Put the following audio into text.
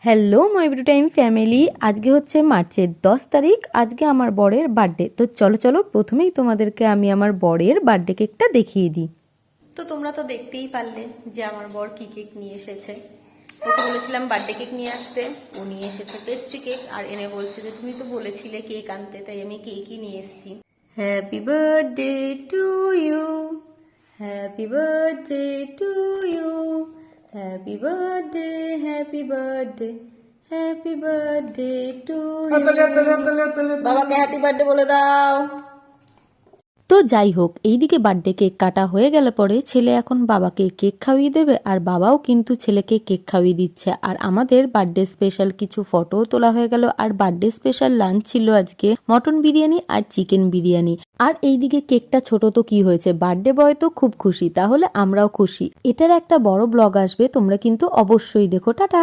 Hello my beauty time family, আজকে হচ্ছে মার্চের 10 তারিখ। আজকে আমার বরের বার্থডে। তো চলো চলো প্রথমেই তোমাদেরকে আমি আমার বরের বার্থডে কেকটা দেখিয়ে দিই। তো তোমরা তো দেখতেই পারলে যে আমার বর কি কেক নিয়ে এসেছে। ওকে বলেছিলাম বার্থডে কেক নিয়ে আসতে, ও নিয়ে এসেছে পেস্ট্রি কেক আর এনে বলছে যে তুমি তো বলেছিলে কেক আনতে, তাই আমি কেকই নিয়ে এসেছি। Happy birthday to you, happy birthday to you, happy birthday, happy birthday, happy birthday to you. বাবাকে হ্যাপি বার্থডে বলে দাও। তো যাই হোক, এইদিকে বার্থডে কেক কাটা হয়ে গেলে পরে ছেলে এখন বাবাকে কেক খাইয়ে দেবে, আর বাবাও কিন্তু ছেলেকে কেক খাইয়ে দিচ্ছে। আর আমাদের বার্থডে স্পেশাল কিছু ফটোও তোলা হয়ে গেল। আর বার্থডে স্পেশাল লাঞ্চ ছিল আজকে মটন বিরিয়ানি আর চিকেন বিরিয়ানি। আর এইদিকে কেকটা ছোট তো কি হয়েছে, বার্থডে বয় তো খুব খুশি, তাহলে আমরাও খুশি। এটার একটা বড় ব্লগ আসবে, তোমরা কিন্তু অবশ্যই দেখো। টাটা।